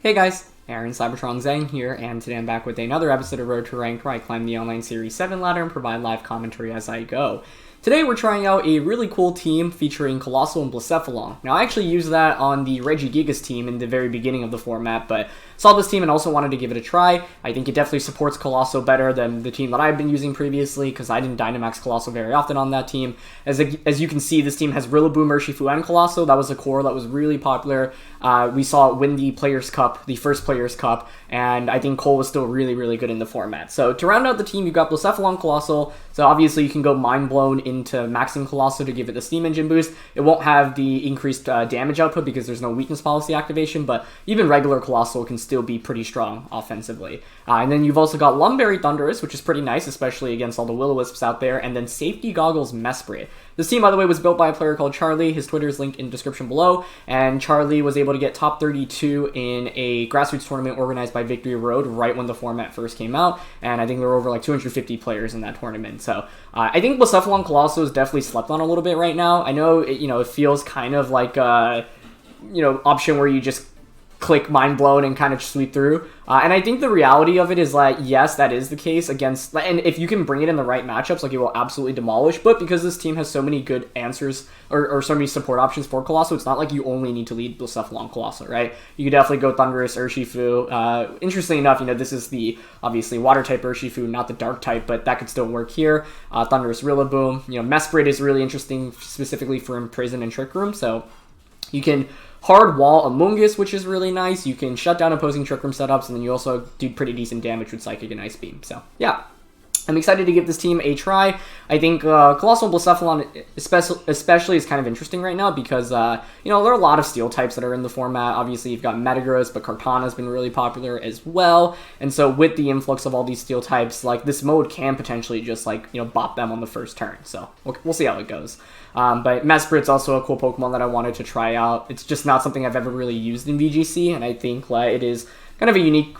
Hey guys, Aaron CybertronVGC here, and today I'm back with another episode of Road to Rank where I climb the online Series 7 ladder and provide live commentary as I go. Today we're trying out a really cool team featuring Coalossal and Blacephalon. Now I actually used that on the Regieleki team in the very beginning of the format, but saw this team and also wanted to give it a try. I think it definitely supports Coalossal better than the team that I've been using previously, because I didn't Dynamax Coalossal very often on that team. As you can see, this team has Rillaboom, Urshifu, and Coalossal. That was a core that was really popular. We saw it win the Players' Cup, the first Players' Cup, and I think Cole was still really, really good in the format. So to round out the team, you've got Blacephalon Coalossal. So obviously you can go Mind Blown into maxing Coalossal to give it the Steam Engine boost. It won't have the increased damage output because there's no weakness policy activation, but even regular Coalossal can still be pretty strong offensively. And then you've also got Lumberry Thundurus, which is pretty nice, especially against all the Will-O-Wisps out there, and then Safety Goggles Mesprit. This team, by the way, was built by a player called Charlie. His Twitter is linked in the description below, and Charlie was able to get top 32 in a grassroots tournament organized by Victory Road right when the format first came out, and I think there were over like 250 players in that tournament. So I think Blacephalon Coalossal is definitely slept on a little bit right now. I know it feels kind of like a option where you just click Mind Blown and kind of sweep through. And I think the reality of it is like, yes, that is the case against, and if you can bring it in the right matchups, like it will absolutely demolish, but because this team has so many good answers, or so many support options for Coalossal, it's not like you only need to lead Blacephalon Coalossal, right? You could definitely go Thundurus, Urshifu. Interestingly enough, this is the, obviously, Water-type Urshifu, not the Dark-type, but that could still work here. Thundurus, Rillaboom. Mesprit is really interesting, specifically for Imprison and Trick Room, so you can hard wall Amoonguss, which is really nice. You can shut down opposing Trick Room setups, and then you also do pretty decent damage with Psychic and Ice Beam. So, yeah. I'm excited to give this team a try. I think Coalossal and Blacephalon especially is kind of interesting right now because, there are a lot of Steel types that are in the format. Obviously, you've got Metagross, but Kartana has been really popular as well. And so with the influx of all these Steel types, like, this mode can potentially just, bop them on the first turn. So we'll see how it goes. But Mesprit's also a cool Pokemon that I wanted to try out. It's just not something I've ever really used in VGC, and I think it is kind of a unique,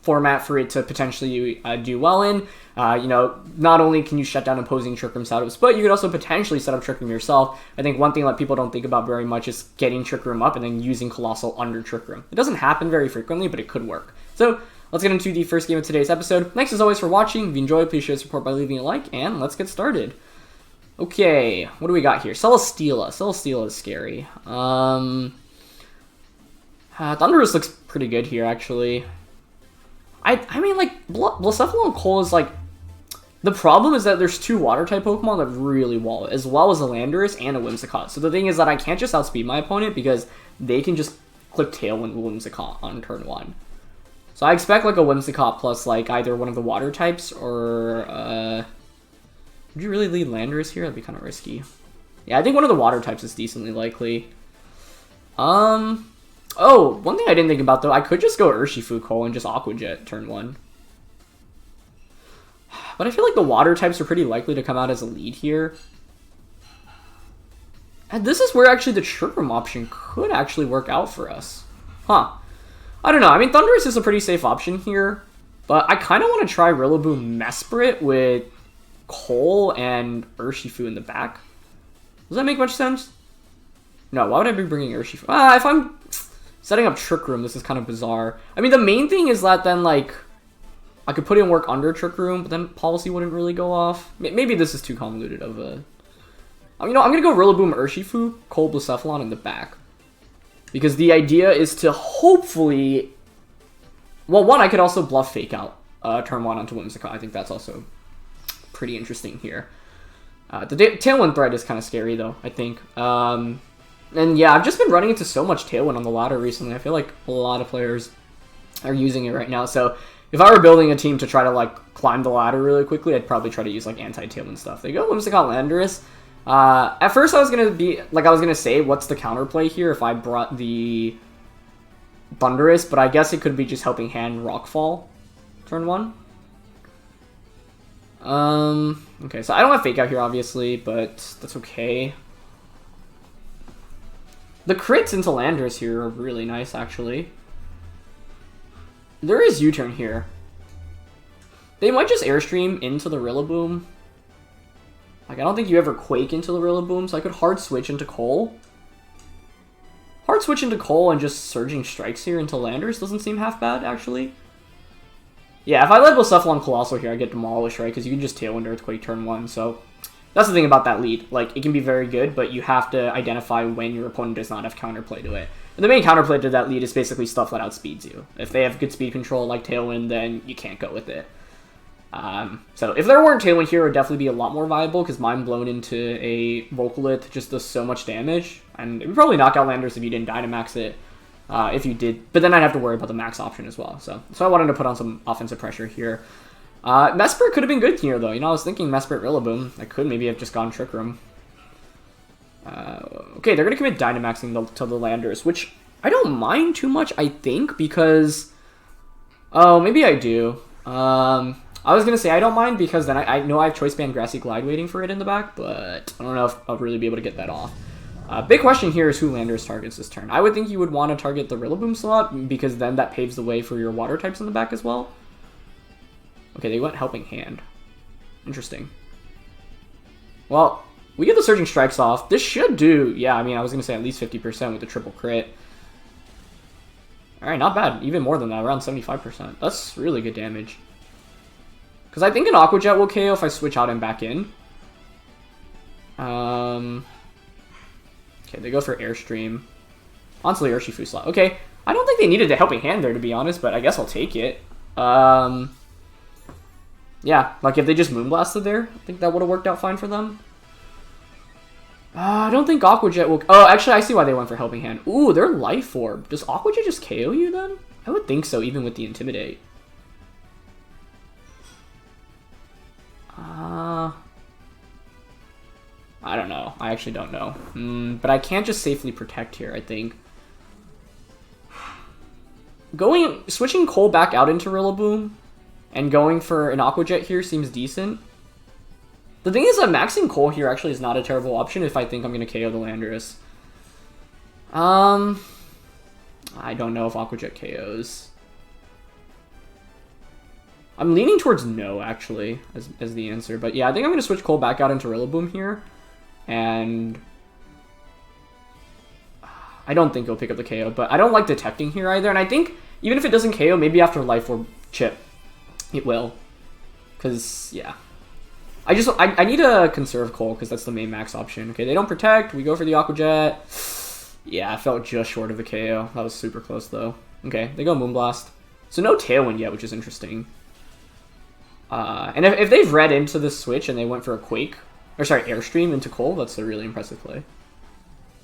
format for it to potentially do well in. Not only can you shut down opposing Trick Room setups, but you could also potentially set up Trick Room yourself. I think one thing that people don't think about very much is getting Trick Room up and then using Coalossal under Trick Room. It doesn't happen very frequently, but it could work. So let's get into the first game of today's episode. Thanks as always for watching. If you enjoyed, please share the support by leaving a like, and let's get started. Okay, what do we got here? Celesteela. Celesteela is scary. Thundurus looks pretty good here, actually. I mean, Blacephalon Coal is, the problem is that there's two Water-type Pokemon that really wall it, as well as a Landorus and a Whimsicott. So the thing is that I can't just outspeed my opponent because they can just click Tailwind Whimsicott on turn 1. So I expect, a Whimsicott plus, either one of the Water types or, would you really lead Landorus here? That'd be kind of risky. Yeah, I think one of the Water types is decently likely. Oh, one thing I didn't think about, though, I could just go Urshifu Cole and just Aqua Jet turn 1. But I feel like the Water types are pretty likely to come out as a lead here. And this is where actually the Trick Room option could actually work out for us. Huh. I don't know. I mean, Thundurus is a pretty safe option here. But I kind of want to try Rillaboom Mesprit with Cole and Urshifu in the back. Does that make much sense? No, why would I be bringing Urshifu? If I'm setting up Trick Room, this is kind of bizarre. I mean, the main thing is that then, I could put in work under Trick Room, but then policy wouldn't really go off. Maybe this is too convoluted of a... I'm going to go Rillaboom Urshifu, Cole Blacephalon in the back. Because the idea is to hopefully... Well, one, I could also bluff Fake Out turn 1 onto Whimsicott. I think that's also pretty interesting here. The Tailwind threat is kind of scary, though, I think. And yeah, I've just been running into so much Tailwind on the ladder recently. I feel like a lot of players are using it right now. So if I were building a team to try to climb the ladder really quickly, I'd probably try to use anti-Tailwind stuff. There you go, Whimsicott Landorus. At first I was gonna say, what's the counterplay here if I brought the Thundurus, but I guess it could be just helping hand Rockfall turn 1. Okay, so I don't have Fake Out here, obviously, but that's okay. The crits into Landorus here are really nice, actually. There is U-turn here. They might just Airstream into the Rillaboom. I don't think you ever Quake into the Rillaboom, so I could hard switch into Cole. Hard switch into Cole and just Surging Strikes here into Landorus doesn't seem half bad, actually. Yeah, if I led Blacephalon Coalossal here, I get demolished, right? Because you can just Tailwind Earthquake turn 1, so... That's the thing about that lead. Like, it can be very good, but you have to identify when your opponent does not have counterplay to it. And the main counterplay to that lead is basically stuff that outspeeds you. If they have good speed control like Tailwind, then you can't go with it. So if there weren't Tailwind here, it would definitely be a lot more viable, because Mind Blown into a Volcalith just does so much damage. And it would probably knock out Landorus if you didn't Dynamax it. If you did, but then I'd have to worry about the max option as well. So I wanted to put on some offensive pressure here. Mesprit could have been good here, though. You know, I was thinking Mesprit Rillaboom. I could maybe have just gone Trick Room. Okay, they're going to commit Dynamaxing to the Landorus, which I don't mind too much, I think, because... Oh, maybe I do. I was going to say I don't mind because then I know I have Choice Band Grassy Glide waiting for it in the back, but I don't know if I'll really be able to get that off. Big question here is who Landorus targets this turn. I would think you would want to target the Rillaboom slot, because then that paves the way for your water types in the back as well. Okay, they went Helping Hand. Interesting. Well, we get the Surging Strikes off. This should do, yeah, I mean, I was going to say at least 50% with the triple crit. Alright, not bad. Even more than that, around 75%. That's really good damage. Because I think an Aqua Jet will KO if I switch out and back in. Okay, they go for Airstream. Onto the Urshifu slot. Okay, I don't think they needed a Helping Hand there, to be honest, but I guess I'll take it. Yeah, like if they just Moonblasted there, I think that would have worked out fine for them. I don't think Aqua Jet will... Oh, actually, I see why they went for Helping Hand. Ooh, they're Life Orb. Does Aqua Jet just KO you then? I would think so, even with the Intimidate. I don't know. I actually don't know. But I can't just safely Protect here, I think. Switching Cole back out into Rillaboom and going for an Aqua Jet here seems decent. The thing is that maxing Cole here actually is not a terrible option if I think I'm going to KO the Landorus. I don't know if Aqua Jet KOs. I'm leaning towards no, actually, as the answer. But yeah, I think I'm going to switch Cole back out into Rillaboom here. And I don't think he'll pick up the KO, but I don't like detecting here either. And I think even if it doesn't KO, maybe after Life Orb Chip, it will. Because, yeah. I need to conserve Cole, because that's the main max option. Okay, they don't Protect. We go for the Aqua Jet. Yeah, I felt just short of the KO. That was super close, though. Okay, they go Moonblast. So no Tailwind yet, which is interesting. And if they've read into this switch and they went for a Quake, or sorry, Airstream into Cole, that's a really impressive play.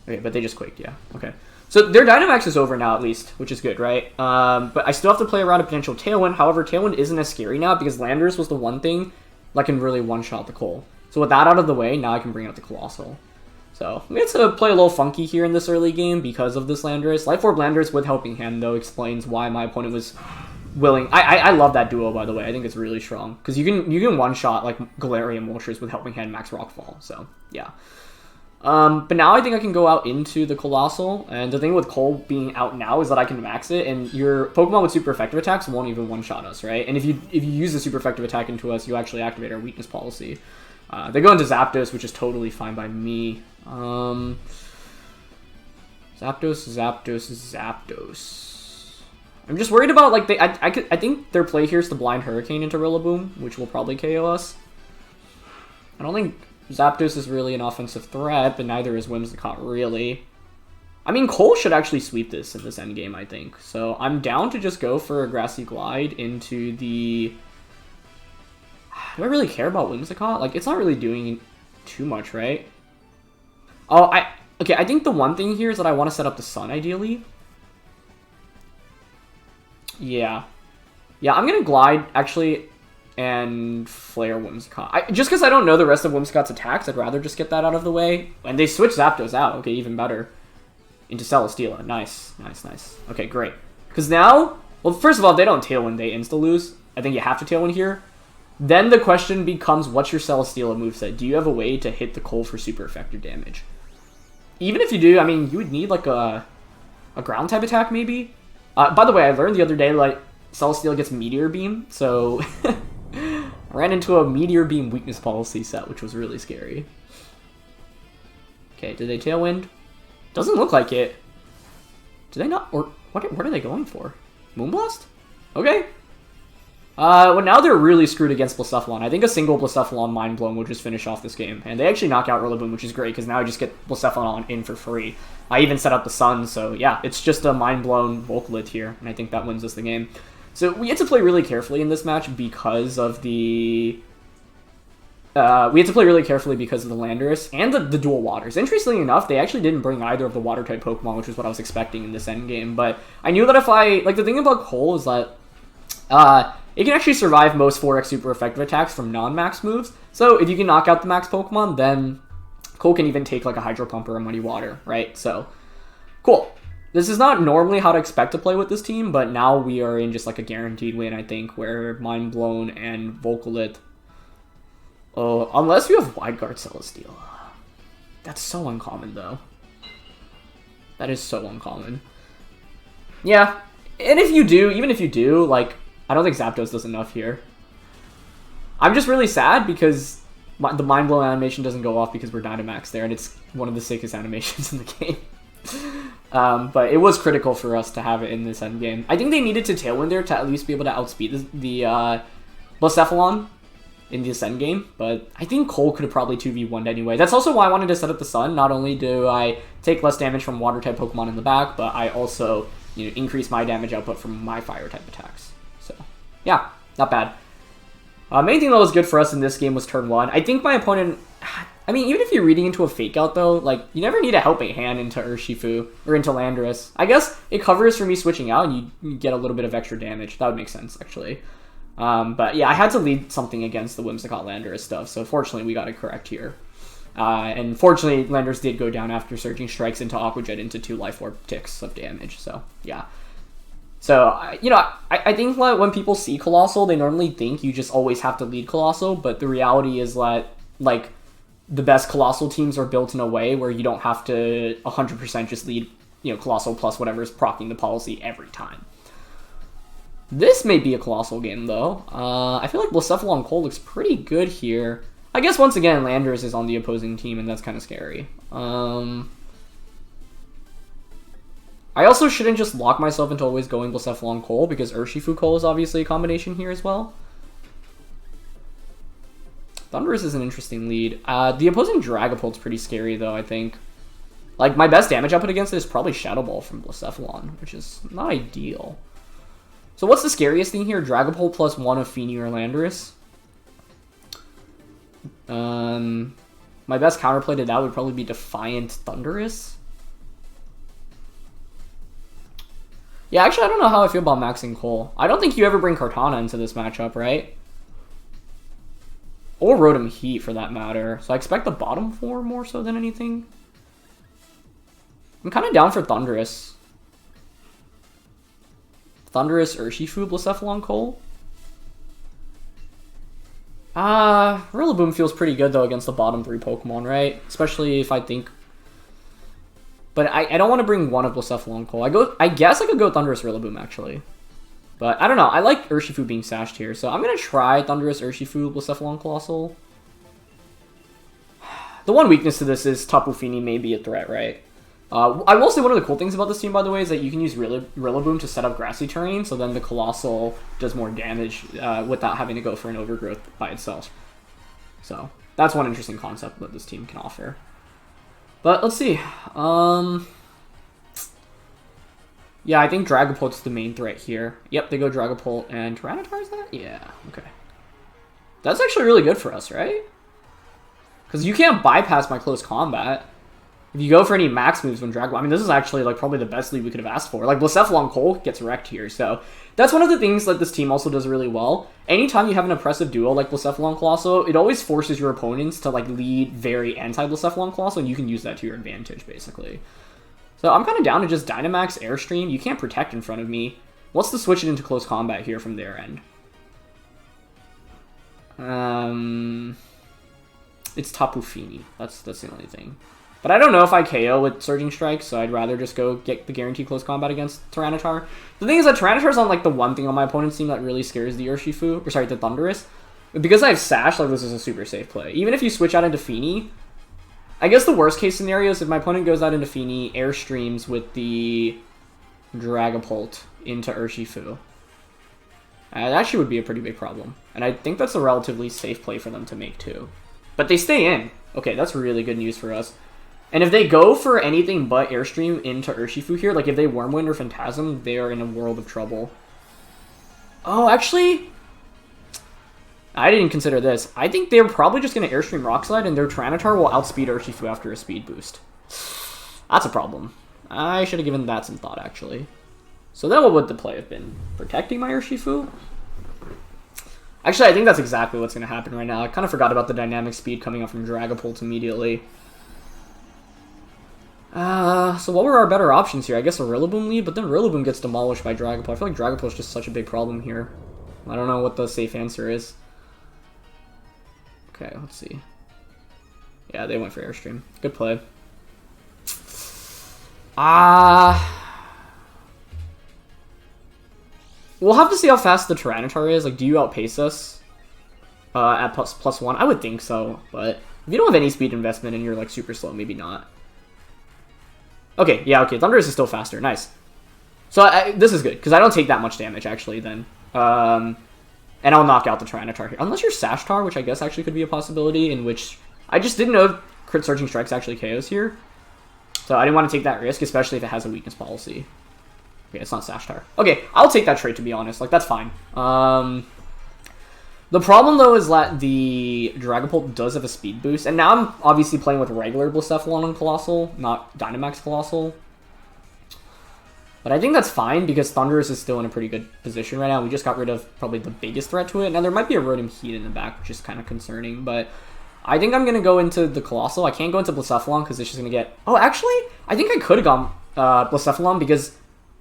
Okay, but they just Quaked, yeah. Okay. So their Dynamax is over now, at least, which is good, right? But I still have to play around a potential Tailwind. However, Tailwind isn't as scary now because Landorus was the one thing that can really one-shot the Cole. So with that out of the way, now I can bring out the Coalossal. So we have to play a little funky here in this early game because of this Landorus. Life Orb Landorus with Helping Hand, though, explains why my opponent was willing. I love that duo, by the way. I think it's really strong because you can one-shot like Galarian Moltres with Helping Hand, Max Rockfall. So yeah. But now I think I can go out into the Coalossal, and the thing with Cole being out now is that I can max it, and your Pokemon with super effective attacks won't even one-shot us, right? And if you use the super effective attack into us, you actually activate our weakness policy. They go into Zapdos, which is totally fine by me. Zapdos. I'm just worried about, like, I think their play here is to Blind Hurricane into Rillaboom, which will probably KO us. I don't think Zapdos is really an offensive threat, but neither is Whimsicott, really. I mean, Cole should actually sweep this in this endgame, I think. So I'm down to just go for a Grassy Glide into the... Do I really care about Whimsicott? Like, it's not really doing too much, right? Oh, okay, I think the one thing here is that I want to set up the Sun, ideally. Yeah. Yeah, I'm going to Glide, actually, and Flare Whimsicott. Just because I don't know the rest of Whimsicott's attacks, I'd rather just get that out of the way. And they switch Zapdos out. Okay, even better. Into Celesteela. Nice, nice, nice. Okay, great. Because now, well, first of all, if they don't Tailwind, they insta-lose. I think you have to Tailwind here. Then the question becomes, what's your Celesteela moveset? Do you have a way to hit the Cole for super effective damage? Even if you do, I mean, you would need, like, a ground type attack, maybe? By the way, I learned the other day, like, Celesteela gets Meteor Beam, so... I ran into a Meteor Beam weakness policy set, which was really scary. Okay, did they Tailwind? Doesn't look like it. Do they not? Or what are they going for? Moonblast? Okay. Well, now they're really screwed against Blacephalon. I think a single Blacephalon Mind Blown will just finish off this game. And they actually knock out Rillaboom, which is great, because now I just get Blacephalon in for free. I even set up the Sun, so yeah, it's just a Mind Blown Volcalypt here, and I think that wins us the game. So we had to play really carefully in this match because of the... Landorus and the dual waters. Interestingly enough, they actually didn't bring either of the water-type Pokemon, which is what I was expecting in this endgame. But I knew that if I... Like, the thing about Cole is that... it can actually survive most 4x super effective attacks from non-max moves. So if you can knock out the max Pokemon, then Cole can even take like a Hydro Pump or a Muddy Water, right? So, cool. This is not normally how to expect to play with this team, but now we are in just like a guaranteed win, I think, where Mind Blown and Volcalypt... Oh, unless you have Wide Guard Celesteela. That's so uncommon, though. That is so uncommon. Yeah, and if you do, even if you do, like, I don't think Zapdos does enough here. I'm just really sad because the Mind Blown animation doesn't go off because we're Dynamax there, and it's one of the sickest animations in the game. But it was critical for us to have it in this endgame. I think they needed to Tailwind there to at least be able to outspeed the Blacephalon in this endgame, but I think Cole could have probably 2v1'd anyway. That's also why I wanted to set up the Sun. Not only do I take less damage from Water-type Pokemon in the back, but I also, you know, increase my damage output from my Fire-type attacks. So, yeah, not bad. Main thing that was good for us in this game was turn 1. I think my opponent... I mean, even if you're reading into a Fake Out, though, like, you never need a Helping Hand into Urshifu, or into Landorus. I guess it covers for me switching out, and you get a little bit of extra damage. That would make sense, actually. But yeah, I had to lead something against the Whimsicott Landorus stuff, so fortunately we got it correct here. And fortunately, Landorus did go down after Surging Strikes into Aqua Jet into 2 Life Orb ticks of damage, so yeah. So, you know, I think that when people see Coalossal, they normally think you just always have to lead Coalossal, but the reality is that, like, the best Coalossal teams are built in a way where you don't have to 100% just lead, you know, Coalossal plus whatever is proccing the policy every time. This may be a Coalossal game, though. I feel like Blacephalon Coal looks pretty good here. I guess, once again, Landorus is on the opposing team, and that's kind of scary. I also shouldn't just lock myself into always going Blacephalon Coal, because Urshifu Coal is obviously a combination here as well. Thundurus is an interesting lead. The opposing Dragapult's pretty scary, though, I think. Like, my best damage output against it is probably Shadow Ball from Blacephalon, which is not ideal. So what's the scariest thing here? Dragapult plus 1 of Fini or Landorus. My best counterplay to that would probably be Defiant Thundurus. Yeah, actually, I don't know how I feel about maxing Cole. I don't think you ever bring Kartana into this matchup, right? Or Rotom-H, for that matter. So I expect the bottom 4 more so than anything. I'm kind of down for Thundurus. Thundurus, Urshifu, Blacephalon Coal. Rillaboom feels pretty good, though, against the bottom 3 Pokemon, right? Especially if I think... But I don't want to bring one of Blacephalon Coal. I guess I could go Thundurus Rillaboom, actually. But I don't know. I like Urshifu being sashed here, so I'm going to try Thundurus, Urshifu, Blacephalon Coalossal. The one weakness to this is Tapu Fini may be a threat, right? I will say one of the cool things about this team, by the way, is that you can use Rillaboom to set up grassy terrain, so then the Coalossal does more damage without having to go for an overgrowth by itself. So, that's one interesting concept that this team can offer. But, let's see. Yeah, I think Dragapult's the main threat here. Yep, they go Dragapult and Tyranitar, is that? Yeah, okay. That's actually really good for us, right? Because you can't bypass my close combat. If you go for any max moves when Dragapult... I mean, this is actually, like, probably the best lead we could have asked for. Like, Blacephalon Coal gets wrecked here, so... That's one of the things that this team also does really well. Anytime you have an oppressive duo like Blacephalon Coalossal, it always forces your opponents to, like, lead very anti-Blacephalon Coalossal, and you can use that to your advantage, basically. So I'm kind of down to just Dynamax Airstream. You can't protect in front of me. What's the switch it into close combat here from their end? It's Tapu Fini. That's the only thing. But I don't know if I KO with Surging Strike, so I'd rather just go get the guaranteed close combat against Tyranitar. The thing is that Tyranitar's on, like, the one thing on my opponent's team that really scares the Urshifu, or sorry, the Thundurus. But because I have Sash, like, this is a super safe play. Even if you switch out into Fini, I guess the worst case scenario is if my opponent goes out into Fini, Airstreams with the Dragapult into Urshifu. That actually would be a pretty big problem. And I think that's a relatively safe play for them to make too. But they stay in. Okay, that's really good news for us. And if they go for anything but Airstream into Urshifu here, like if they Wormwind or Phantasm, they are in a world of trouble. Oh, actually, I didn't consider this. I think they're probably just going to Airstream Rock Slide, and their Tyranitar will outspeed Urshifu after a speed boost. That's a problem. I should have given that some thought, actually. So then what would the play have been? Protecting my Urshifu? Actually, I think that's exactly what's going to happen right now. I kind of forgot about the dynamic speed coming up from Dragapult immediately. So what were our better options here? I guess a Rillaboom lead, but then Rillaboom gets demolished by Dragapult. I feel like Dragapult is just such a big problem here. I don't know what the safe answer is. Okay, let's see. Yeah, they went for Airstream. Good play. We'll have to see how fast the Tyranitar is. Like, do you outpace us at +1? I would think so, but if you don't have any speed investment and you're like super slow, maybe not. Okay, yeah, okay. Thundurus is still faster. Nice. So this is good, because I don't take that much damage, actually, then. And I'll knock out the Tyranitar here. Unless you're Sashtar, which I guess actually could be a possibility, in which I just didn't know if Crit Surging Strikes actually KOs here. So I didn't want to take that risk, especially if it has a weakness policy. Okay, it's not Sashtar. Okay, I'll take that trade, to be honest. Like, that's fine. The problem, though, is that the Dragapult does have a speed boost. And now I'm obviously playing with regular Blacephalon and Coalossal, not Dynamax Coalossal. But I think that's fine, because Thundurus is still in a pretty good position right now. We just got rid of probably the biggest threat to it. Now, there might be a Rotom-H in the back, which is kind of concerning. But I think I'm going to go into the Coalossal. I can't go into Blacephalon, because it's just going to get... Oh, actually, I think I could have gone Blacephalon, because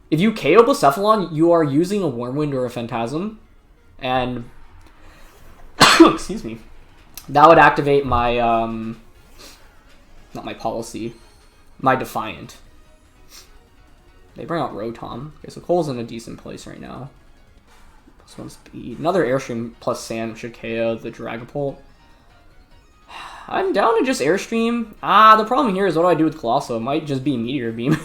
if you KO Blacephalon, you are using a Wormwind or a Phantasm. And... excuse me. That would activate my, not my policy, my Defiant. They bring out Rotom. Okay, so Cole's in a decent place right now. +1 speed. Another Airstream plus Sand should KO the Dragapult. I'm down to just Airstream. The problem here is what do I do with Coalossal? It might just be Meteor Beam.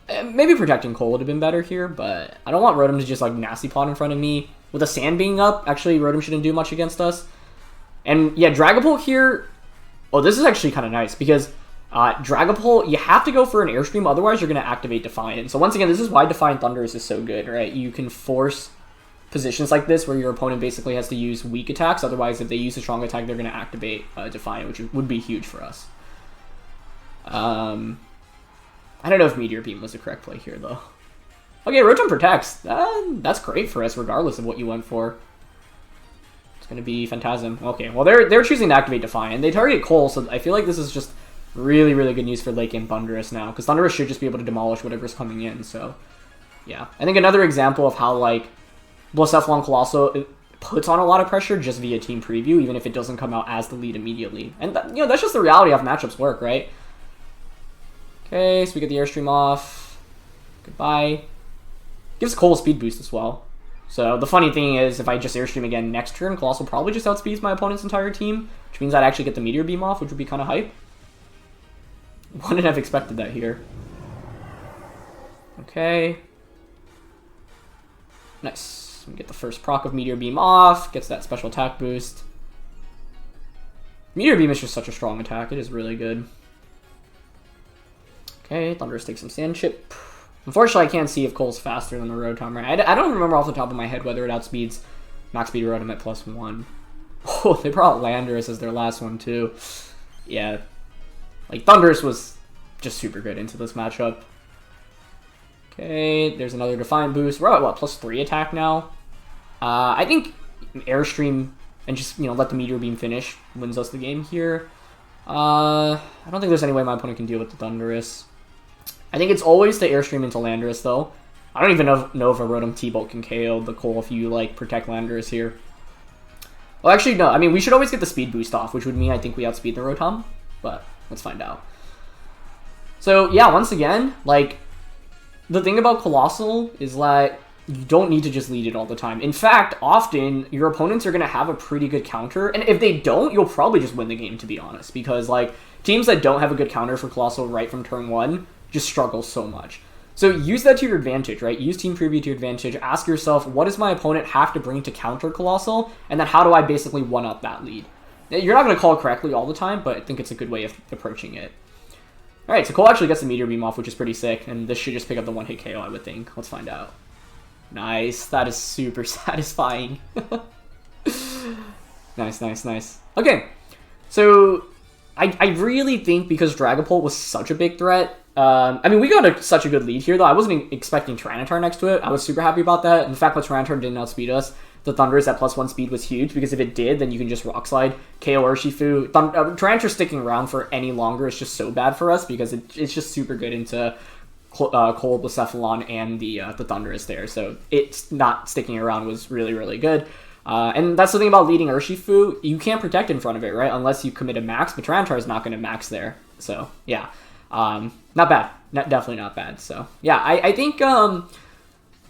Maybe Protecting Cole would have been better here, but I don't want Rotom to just, like, Nasty Pot in front of me. With the Sand being up, actually, Rotom shouldn't do much against us. And, yeah, Dragapult here... Oh, this is actually kind of nice, because Dragapult, you have to go for an Airstream, otherwise you're going to activate Defiant. So, once again, this is why Defiant Thundurus is so good, right? You can force positions like this where your opponent basically has to use weak attacks. Otherwise, if they use a strong attack, they're going to activate Defiant, which would be huge for us. I don't know if Meteor Beam was the correct play here, though. Okay, Rotom protects. That's great for us, regardless of what you went for. It's going to be Phantasm. Okay, well, they're choosing to activate Defiant. They target Cole, so I feel like this is just really, really good news for late game Thundurus now, because Thundurus should just be able to demolish whatever's coming in, so yeah. I think another example of how, like, Blacephalon Coalossal puts on a lot of pressure just via team preview, even if it doesn't come out as the lead immediately. And, you know, that's just the reality of matchups work, right? Okay, so we get the Airstream off. Goodbye. Gives Cole a speed boost as well. So the funny thing is, if I just Airstream again next turn, Coalossal probably just outspeeds my opponent's entire team, which means I'd actually get the Meteor Beam off, which would be kind of hype. Wouldn't have expected that here. Okay. Nice. We get the first proc of Meteor Beam off, gets that special attack boost. Meteor Beam is just such a strong attack, it is really good. Okay, Thundurus takes some Sand Chip. Unfortunately, I can't see if Cole's faster than the Rotom, right? I don't remember off the top of my head whether it outspeeds Max Speed Rotom at +1. Oh, they brought Landorus as their last one, too. Yeah. Like, Thundurus was just super good into this matchup. Okay, there's another Defiant boost. We're at, what, +3 attack now? I think Airstream and just, you know, let the Meteor Beam finish wins us the game here. I don't think there's any way my opponent can deal with the Thundurus. I think it's always the Airstream into Landorus, though. I don't even know if a Rotom T-Bolt can KO the Cole if you, like, protect Landorus here. Well, actually, no. I mean, we should always get the speed boost off, which would mean I think we outspeed the Rotom. But let's find out. So, yeah, once again, like, the thing about Coalossal is that you don't need to just lead it all the time. In fact, often, your opponents are going to have a pretty good counter. And if they don't, you'll probably just win the game, to be honest. Because, like, teams that don't have a good counter for Coalossal right from turn 1 just struggle so much. So use that to your advantage, right? Use Team Preview to your advantage. Ask yourself, what does my opponent have to bring to counter Coalossal? And then how do I basically one-up that lead? You're not going to call it correctly all the time, but I think it's a good way of approaching it. Alright, so Cole actually gets the Meteor Beam off, which is pretty sick. And this should just pick up the one-hit KO, I would think. Let's find out. Nice. That is super satisfying. Nice, nice, nice. Okay. So, I really think because Dragapult was such a big threat, I mean, we got such a good lead here, though. I wasn't expecting Tyranitar next to it. I was super happy about that. And the fact that Tyranitar didn't outspeed us, the Thundurus at +1 speed was huge, because if it did, then you can just Rock Slide, KO Urshifu. Tyranitar sticking around for any longer is just so bad for us, because it's just super good into Cold, Blacephalon, and the Thundurus there. So it's not sticking around was really, really good. And that's the thing about leading Urshifu. You can't protect in front of it, right? Unless you commit a max, but Tyranitar is not going to max there. So, yeah. Not bad. Definitely not bad. So, yeah, I think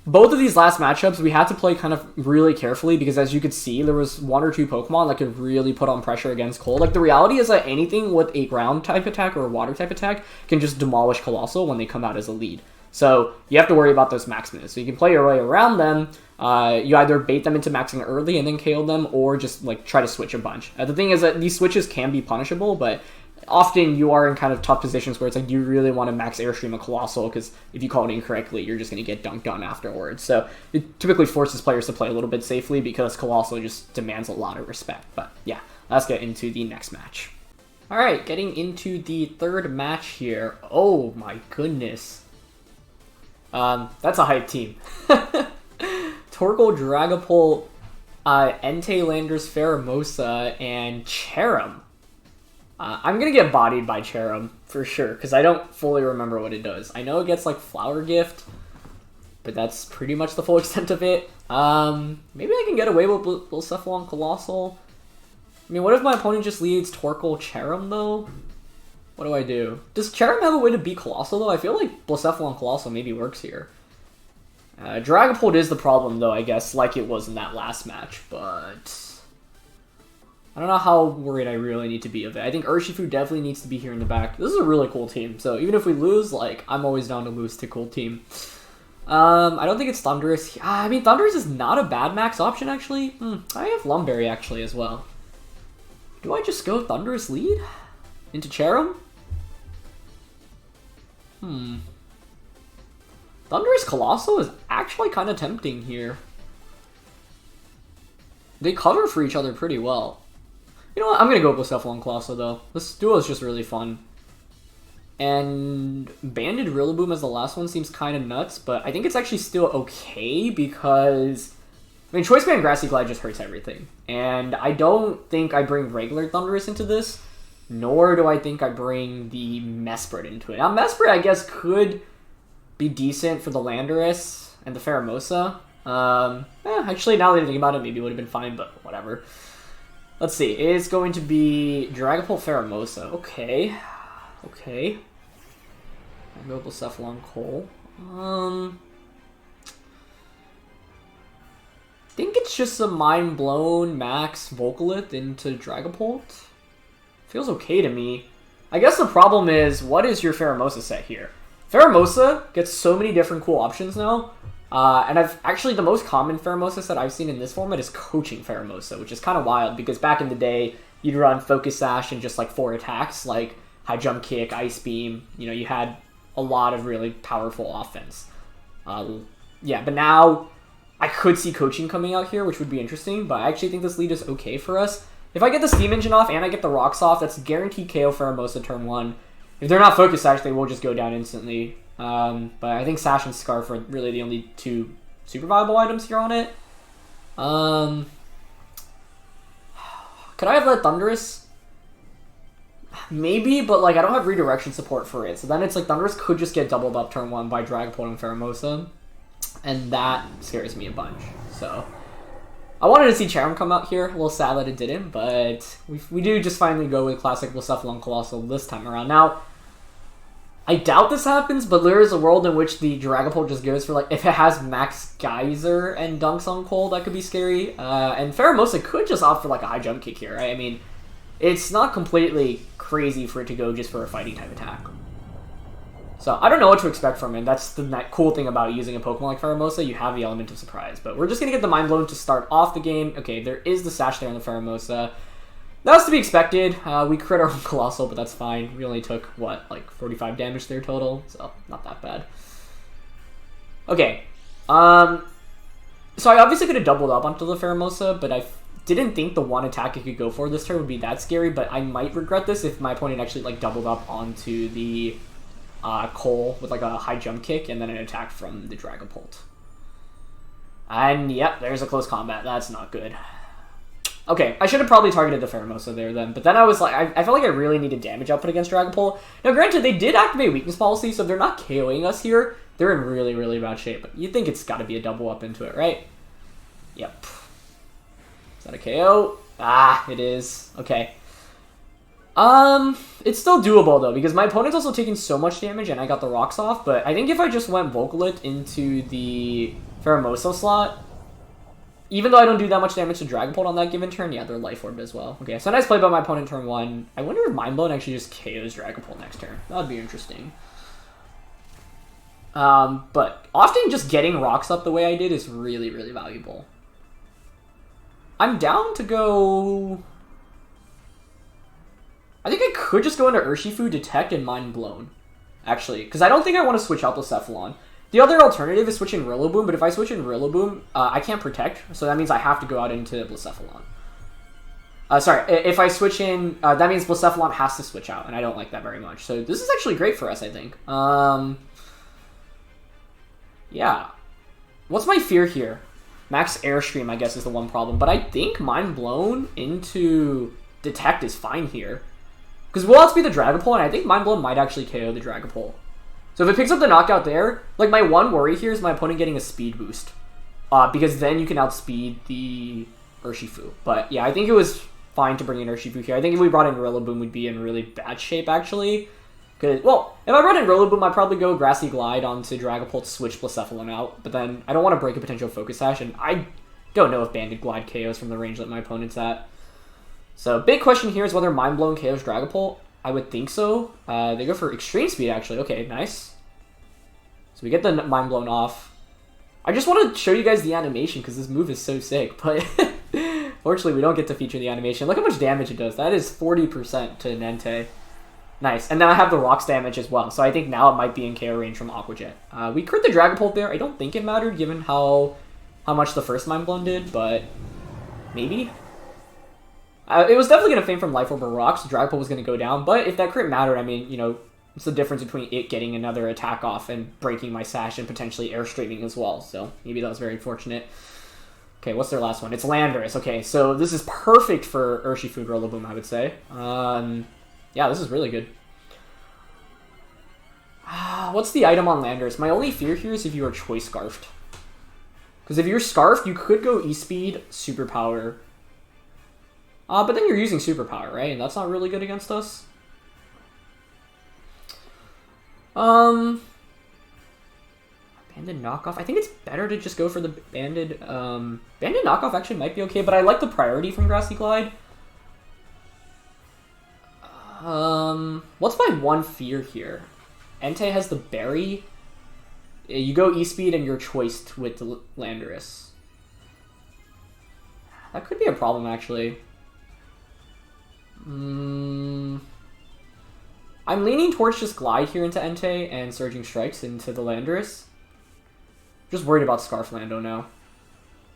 both of these last matchups, we had to play kind of really carefully because, as you could see, there was 1 or 2 Pokemon that could really put on pressure against Cole. Like, the reality is that anything with a ground-type attack or a water-type attack can just demolish Coalossal when they come out as a lead. So, you have to worry about those max minutes. So, you can play your way around them. You either bait them into maxing early and then KO them, or just, like, try to switch a bunch. The thing is that these switches can be punishable, but often you are in kind of tough positions where it's like, do you really want to max Airstream a Coalossal? Because if you call it incorrectly, you're just going to get dunked on afterwards. So it typically forces players to play a little bit safely because Coalossal just demands a lot of respect. But yeah, let's get into the next match. All right, getting into the third match here. Oh my goodness. That's a hype team. Torkoal, Dragapult, Entei, Landorus, Pheromosa, and Cherrim. I'm going to get bodied by Cherrim, for sure, because I don't fully remember what it does. I know it gets, like, Flower Gift, but that's pretty much the full extent of it. Maybe I can get away with Blacephalon Coalossal. I mean, what if my opponent just leads Torkoal Cherrim, though? What do I do? Does Cherrim have a way to beat Coalossal, though? I feel like Blacephalon Coalossal maybe works here. Dragapult is the problem, though, I guess, like it was in that last match, but I don't know how worried I really need to be of it. I think Urshifu definitely needs to be here in the back. This is a really cool team, so even if we lose, like, I'm always down to lose to a cool team. I don't think it's Thundurus. I mean, Thundurus is not a bad max option, actually. I have Lumberry, actually, as well. Do I just go Thundurus lead? Into Cherrim? Thundurus Coalossal is actually kind of tempting here. They cover for each other pretty well. You know what? I'm going to go with Blacephalon Coalossal, though. This duo is just really fun. And Banded Rillaboom as the last one seems kind of nuts, but I think it's actually still okay because, I mean, Choice Band Grassy Glide just hurts everything. And I don't think I bring regular Thundurus into this, nor do I think I bring the Mesprit into it. Now, Mesprit, I guess, could be decent for the Landorus and the Pheromosa. Actually, now that I think about it, maybe it would have been fine, but whatever. Let's see. It's going to be Dragapult, Pheromosa. Okay. Okay. I'll go Blacephalon Coal. I think it's just a Mind Blown Max Volcalith into Dragapult. Feels okay to me. I guess the problem is, what is your Pheromosa set here? Pheromosa gets so many different cool options now. And I've actually, the most common Pheromosa set I've seen in this format is Coaching Pheromosa, which is kind of wild because back in the day, you'd run Focus Sash and just like 4 attacks, like High Jump Kick, Ice Beam. You know, you had a lot of really powerful offense. Yeah, but now I could see Coaching coming out here, which would be interesting, but I actually think this lead is okay for us. If I get the Steam Engine off and I get the Rocks off, that's guaranteed KO Pheromosa turn 1. If they're not Focus Sash, they will just go down instantly. But I think Sash and Scarf are really the only 2 super viable items here on it. Could I have let Thundurus? Maybe, but like I don't have redirection support for it. So then it's like Thundurus could just get doubled up turn 1 by Dragapult and Pheromosa. And that scares me a bunch. So I wanted to see Cherrim come out here. A little sad that it didn't, but we do just finally go with classic Blacephalon Coalossal this time around. Now, I doubt this happens, but there is a world in which the Dragapult just goes for, like, if it has Max Geyser and Dunks on Cold, that could be scary. And Pheromosa could just opt for, like, a High Jump Kick here, right? I mean, it's not completely crazy for it to go just for a Fighting type attack. So I don't know what to expect from him. That's the cool thing about using a Pokemon like Pheromosa. You have the element of surprise. But we're just going to get the Mind Blown to start off the game. Okay, there is the Sash there on the Pheromosa. That was to be expected. We crit our own Coalossal, but that's fine. We only took, what, like 45 damage there total? So, not that bad. Okay. So I obviously could have doubled up onto the Pheromosa, but I didn't think the one attack I could go for this turn would be that scary, but I might regret this if my opponent actually like doubled up onto the Coal with like a high jump kick and then an attack from the Dragapult. And yep, there's a close combat. That's not good. Okay, I should have probably targeted the Pheromosa there then, but then I was like, I felt like I really needed damage output against Dragapult. Now granted, they did activate weakness policy, so if they're not KOing us here, they're in really, really bad shape. But you'd think it's got to be a double up into it, right? Yep. Is that a KO? Ah, it is. Okay. It's still doable though, because my opponent's also taking so much damage and I got the rocks off, but I think if I just went Vocalist into the Pheromosa slot, even though I don't do that much damage to Dragapult on that given turn, yeah, they're Life Orb as well. Okay, so nice play by my opponent turn 1. I wonder if Mind Blown actually just KOs Dragapult next turn. That would be interesting. But often just getting rocks up the way I did is really, really valuable. I'm down to go... I think I could just go into Urshifu, Detect, and Mind Blown. Actually, because I don't think I want to switch out Blacephalon. The other alternative is switching Rillaboom, but if I switch in Rillaboom, I can't Protect, so that means I have to go out into Blacephalon. Sorry, if I switch in, that means Blacephalon has to switch out, and I don't like that very much. So this is actually great for us, I think. Yeah. What's my fear here? Max Airstream, I guess, is the one problem, but I think Mind Blown into Detect is fine here. Because we'll outspeed the Dragapult, and I think Mind Blown might actually KO the Dragapult. So if it picks up the knockout there, like my one worry here is my opponent getting a speed boost. Because then you can outspeed the Urshifu. But yeah, I think it was fine to bring in Urshifu here. I think if we brought in Rillaboom, we'd be in really bad shape actually. Cause, well, if I brought in Rillaboom, I'd probably go Grassy Glide onto Dragapult to switch Blacephalon out. But then I don't want to break a potential Focus Sash, and I don't know if Banded Glide KOs from the range that my opponent's at. So big question here is whether Mind Blown KOs Dragapult. I would think so. They go for Extreme Speed, actually. Okay, nice. So we get the Mind Blown off. I just want to show you guys the animation because this move is so sick. But fortunately, we don't get to feature the animation. Look how much damage it does. That is 40% to an Entei. Nice. And then I have the Rocks damage as well. So I think now it might be in KO range from Aqua Jet. We crit the Dragapult there. I don't think it mattered given how much the first Mind Blown did, but maybe. It was definitely going to faint from Life Orb or Rocks. Dragapult was going to go down, but if that crit mattered, I mean, you know, it's the difference between it getting another attack off and breaking my Sash and potentially Airstreaming as well. So maybe that was very fortunate. Okay, what's their last one? It's Landorus. Okay, so this is perfect for Urshifu Rillaboom, I would say. Yeah, this is really good. What's the item on Landorus? My only fear here is if you are Choice Scarfed. Because if you're Scarfed, you could go E-Speed, Superpower. But then you're using Superpower, right? And that's not really good against us. Banded Knockoff. I think it's better to just go for the Banded... Banded Knockoff actually might be okay, but I like the priority from Grassy Glide. What's my one fear here? Entei has the Berry. You go E-Speed and you're choiced with the Landorus. That could be a problem, actually. I'm leaning towards just Glide here into Entei and Surging Strikes into the Landorus. Just worried about Scarf Lando now.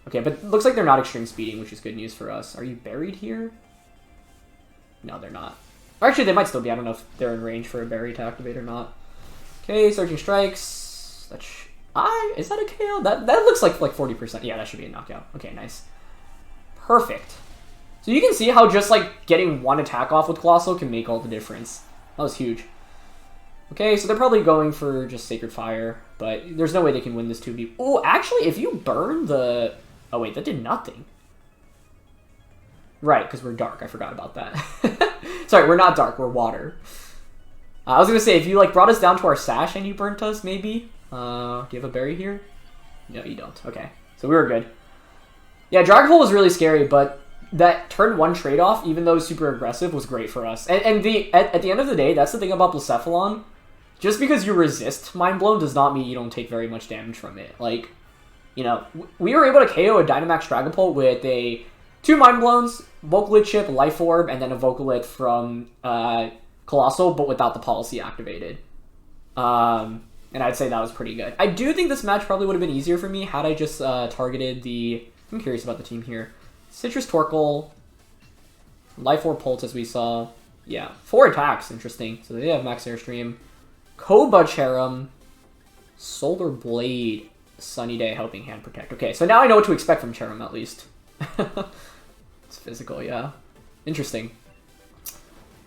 Okay, but it looks like they're not Extreme Speeding, which is good news for us. Are you buried here? No, they're not. Or actually, they might still be. I don't know if they're in range for a Berry to activate or not. Okay, Surging Strikes. That's... is that a KO? That looks like 40%. Yeah, that should be a knockout. Okay, nice. Perfect. So you can see how just like getting one attack off with Coalossal can make all the difference. That was huge. Okay, so they're probably going for just Sacred Fire, but there's no way they can win this 2v. Oh, actually, if you burn the... Oh, wait, that did nothing. Right, because we're dark. I forgot about that. Sorry, we're not dark. We're water. I was going to say, if you like brought us down to our Sash and you burnt us, maybe. Do you have a Berry here? No, you don't. Okay, so we were good. Yeah, Dragapult was really scary, but that turn 1 trade-off, even though super aggressive, was great for us. And at the end of the day, that's the thing about Blacephalon. just because you resist Mind Blown does not mean you don't take very much damage from it. Like, you know, we were able to KO a Dynamax Dragapult with 2 Mind Blowns, Vocaloid Chip, Life Orb, and then a Vocaloid from Coalossal, but without the policy activated. And I'd say that was pretty good. I do think this match probably would have been easier for me had I just targeted the... I'm curious about the team here. Citrus Torkoal, Life Orb Pulse, as we saw. Yeah, 4 attacks. Interesting. So they have Max Airstream. Koba Cherrim, Solar Blade, Sunny Day, Helping Hand, Protect. Okay, so now I know what to expect from Cherrim, at least. It's physical, yeah. Interesting.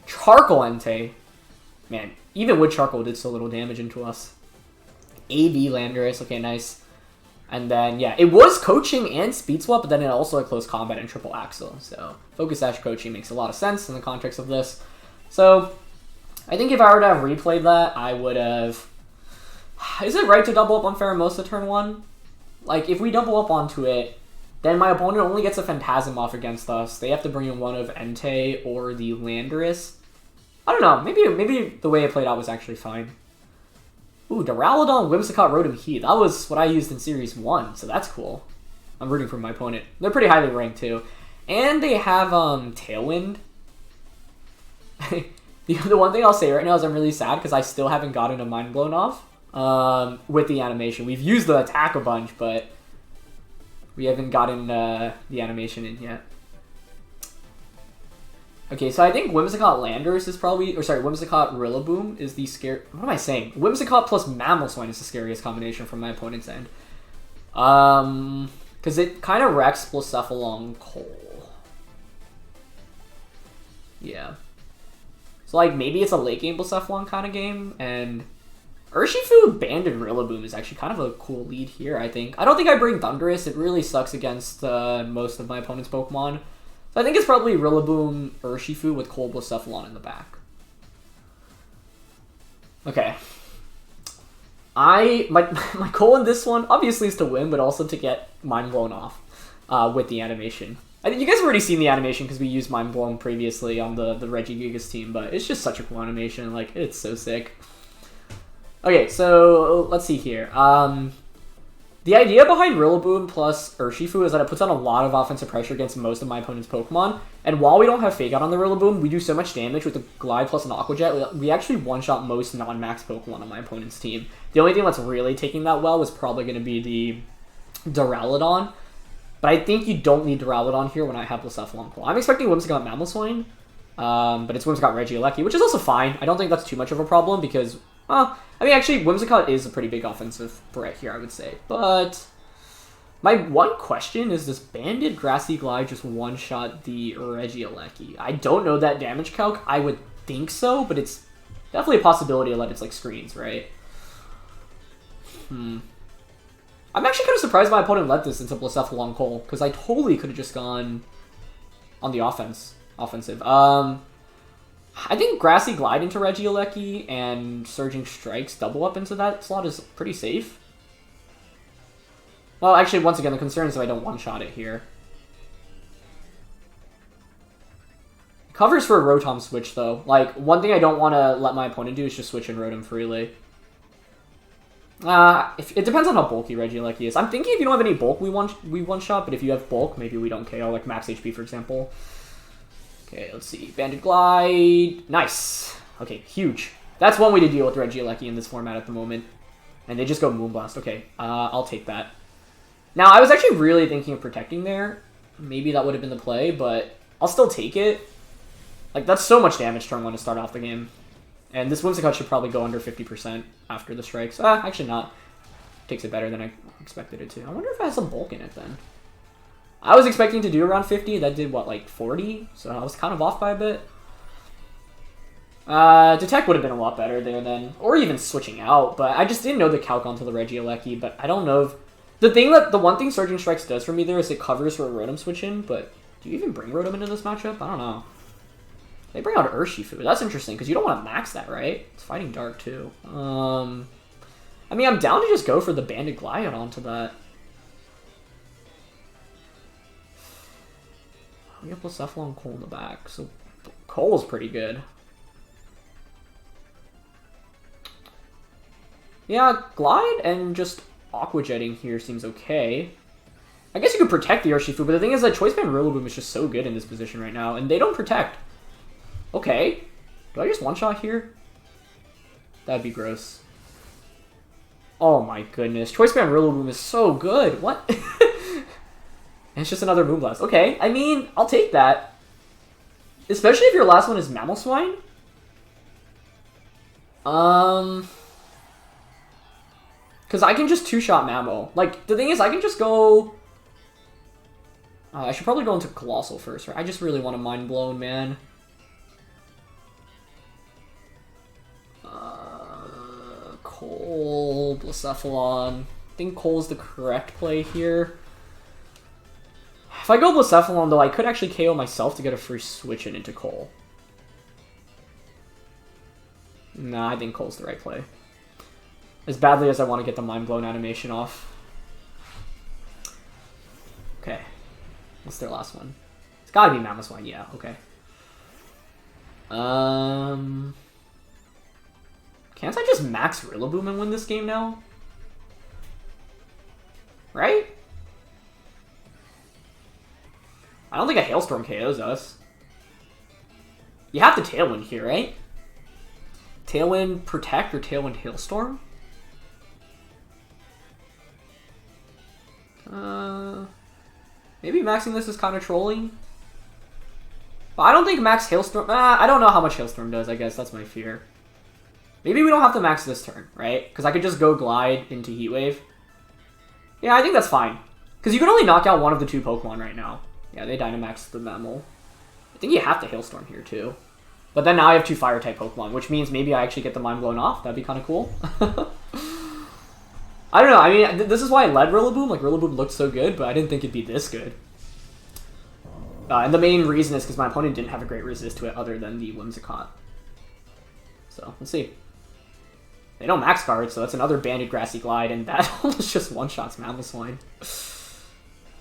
Charcoal Entei. Man, even with Charcoal, did so little damage into us. AB Landorus. Okay, nice. And then, yeah, it was coaching and speed swap, but then it also had close combat and triple axle. So, Focus Sash coaching makes a lot of sense in the context of this. So, I think if I were to have replayed that, I would have... Is it right to double up on Pheromosa turn 1? Like, if we double up onto it, then my opponent only gets a Phantasm off against us. They have to bring in one of Entei or the Landorus. I don't know. Maybe the way it played out was actually fine. Ooh, Duraludon, Whimsicott, Rotom-H. That was what I used in Series 1, so that's cool. I'm rooting for my opponent. They're pretty highly ranked, too. And they have, Tailwind. The one thing I'll say right now is I'm really sad because I still haven't gotten a Mind Blown off with the animation. We've used the attack a bunch, but we haven't gotten the animation in yet. Okay, so I think Whimsicott Landorus is probably... Or sorry, Whimsicott Rillaboom is the scare... What am I saying? Whimsicott plus Mamoswine is the scariest combination from my opponent's end. Because it kind of wrecks Blacephalon Coal. Yeah. So, like, maybe it's a late game Blacephalon kind of game, and... Urshifu Banded Rillaboom is actually kind of a cool lead here, I think. I don't think I bring Thundurus. It really sucks against most of my opponent's Pokemon. So I think it's probably Rillaboom Urshifu with Cold Blacephalon in the back. Okay. My goal in this one, obviously, is to win, but also to get Mind Blown off with the animation. I think you guys have already seen the animation because we used Mind Blown previously on the Regieleki team, but it's just such a cool animation. Like, it's so sick. Okay, so let's see here. The idea behind Rillaboom plus Urshifu is that it puts on a lot of offensive pressure against most of my opponent's Pokemon, and while we don't have Fake Out on the Rillaboom, we do so much damage with the Glide plus an Aqua Jet, we actually one-shot most non-max Pokemon on my opponent's team. The only thing that's really taking that well is probably going to be the Duraludon, but I think you don't need Duraludon here when I have Blacephalon Coal. I'm expecting Whimsicott Mamoswine, but it's Whimsicott Regieleki, which is also fine. I don't think that's too much of a problem because... I mean, actually, Whimsicott is a pretty big offensive threat here, I would say. But my one question is, does Banded Grassy Glide just one-shot the Regieleki? I don't know that damage calc. I would think so, but it's definitely a possibility to let its, like, screens, right? I'm actually kind of surprised my opponent let this into Blacephalon Coal, because I totally could have just gone on the offensive. I think Grassy Glide into Regieleki and Surging Strikes double up into that slot is pretty safe. Well, actually, once again, the concern is if I don't one-shot it here. Covers for a Rotom switch, though. Like, one thing I don't want to let my opponent do is just switch in Rotom freely. It depends on how bulky Regieleki is. I'm thinking if you don't have any bulk, we one-shot, but if you have bulk, maybe we don't KO, like max HP, for example. Okay, let's see. Banded Glide. Nice. Okay, huge. That's one way to deal with Regieleki in this format at the moment. And they just go Moonblast. Okay, I'll take that. Now, I was actually really thinking of protecting there. Maybe that would have been the play, but I'll still take it. Like, that's so much damage turn 1 to start off the game. And this Whimsicott should probably go under 50% after the strikes. Actually not. Takes it better than I expected it to. I wonder if it has some bulk in it then. I was expecting to do around 50. That did, what, like 40? So I was kind of off by a bit. Detect would have been a lot better there then. Or even switching out. But I just didn't know the calc onto the Regieleki. But I don't know if... The one thing Surging Strikes does for me there is it covers for a Rotom switch in. But do you even bring Rotom into this matchup? I don't know. They bring out Urshifu. That's interesting because you don't want to max that, right? It's Fighting Dark too. I mean, I'm down to just go for the Banded Glide onto that. We have Blacephalon Coal in the back, so Coal is pretty good. Yeah, Glide and just Aqua Jetting here seems okay. I guess you could protect the Urshifu, but the thing is that Choice Band Rillaboom is just so good in this position right now, and they don't protect. Okay. Do I just one-shot here? That'd be gross. Oh my goodness. Choice Band Rillaboom is so good. What? And it's just another Moonblast. Okay, I mean, I'll take that. Especially if your last one is Mamoswine. Because I can just two-shot Mamo. Like, the thing is, I can just go... I should probably go into Coalossal first, right? I just really want a Mind Blown, man. Coal, Blacephalon. I think Coal's the correct play here. If I go Blacephalon, though, I could actually KO myself to get a free switch in into Coal. Nah, I think Coal's the right play. As badly as I want to get the Mind Blown animation off. Okay. What's their last one? It's gotta be Mamoswine, yeah, okay. Can't I just max Rillaboom and win this game now? Right? I don't think a Hailstorm KOs us. You have to Tailwind here, right? Tailwind Protect or Tailwind Hailstorm? Maybe maxing this is kind of trolling. But I don't think max Hailstorm... I don't know how much Hailstorm does, I guess. That's my fear. Maybe we don't have to max this turn, right? Because I could just go Glide into Heat Wave. Yeah, I think that's fine. Because you can only knock out one of the two Pokemon right now. Yeah, they Dynamax the Mammal. I think you have to Hailstorm here, too. But then now I have two Fire-type Pokemon, which means maybe I actually get the Mind Blown off. That'd be kind of cool. I don't know. I mean, this is why I led Rillaboom. Like, Rillaboom looked so good, but I didn't think it'd be this good. And the main reason is because my opponent didn't have a great resist to it other than the Whimsicott. So, let's see. They don't max guard, so that's another Banded Grassy Glide, and that almost just one-shots Mamoswine.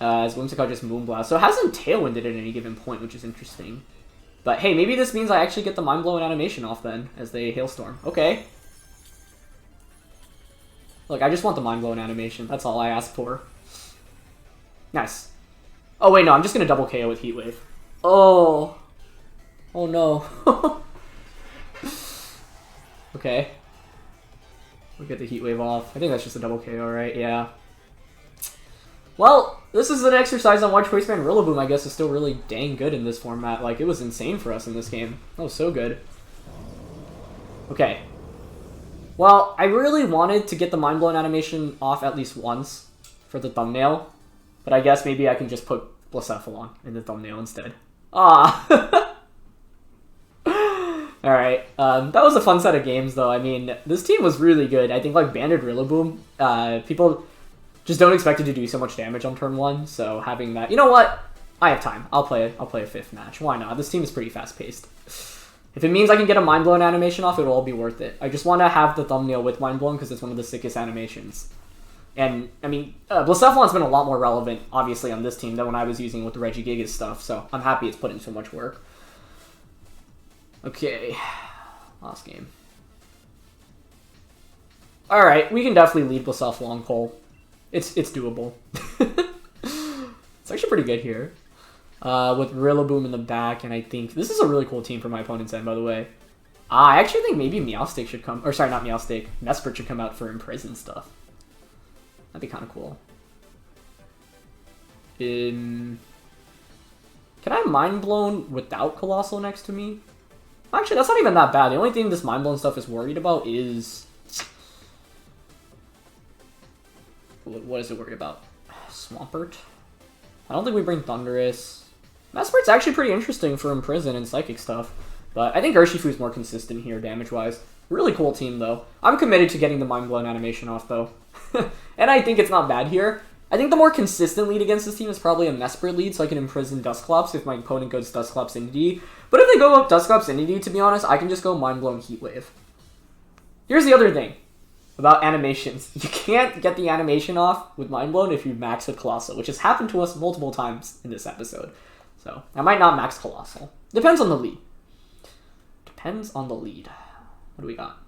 As Whimsicott just Moonblast. So it hasn't Tailwinded at any given point, which is interesting. But hey, maybe this means I actually get the Mind Blowing animation off then, as they Hailstorm. Okay. Look, I just want the Mind Blowing animation. That's all I asked for. Nice. Oh wait, no, I'm just gonna double KO with Heat Wave. Oh. Oh no. Okay. We'll get the Heat Wave off. I think that's just a double KO, right? Yeah. Well, this is an exercise on why Choice Band Rillaboom, I guess, is still really dang good in this format. Like, it was insane for us in this game. That was so good. Okay. Well, I really wanted to get the Mind Blown animation off at least once for the thumbnail. But I guess maybe I can just put Blacephalon in the thumbnail instead. Ah! Alright, that was a fun set of games, though. I mean, this team was really good. I think, like, Banded Rillaboom, people just don't expect it to do so much damage on turn 1, so having that... You know what? I have time. I'll play a fifth match. Why not? This team is pretty fast-paced. If it means I can get a Mind Blown animation off, it'll all be worth it. I just want to have the thumbnail with Mind Blown because it's one of the sickest animations. And, I mean, Blacephalon's been a lot more relevant, obviously, on this team than when I was using it with the Regieleki stuff, so I'm happy it's put in so much work. Okay, last game. Alright, we can definitely lead Blacephalon Coal. It's doable. It's actually pretty good here. With Rillaboom in the back, and I think... This is a really cool team for my opponent's end, by the way. I actually think maybe Meowstic should come... Or sorry, not Meowstic. Mesprit should come out for Imprison stuff. That'd be kind of cool. Can I Mind Blown without Coalossal next to me? Actually, that's not even that bad. The only thing this Mind Blown stuff is worried about is... What is it worried about? Swampert? I don't think we bring Thundurus. Mesprit's actually pretty interesting for Imprison and Psychic stuff. But I think Urshifu's more consistent here, damage-wise. Really cool team, though. I'm committed to getting the Mind Blown animation off, though. And I think it's not bad here. I think the more consistent lead against this team is probably a Mesprit lead, so I can Imprison Dusclops if my opponent goes Dusclops Indeedee. But if they go up Dusclops Indeedee, to be honest, I can just go Mind Blown Heat Wave. Here's the other thing about animations. You can't get the animation off with Mind Blown if you max with Coalossal, which has happened to us multiple times in this episode. So, I might not max Coalossal. Depends on the lead. Depends on the lead. What do we got?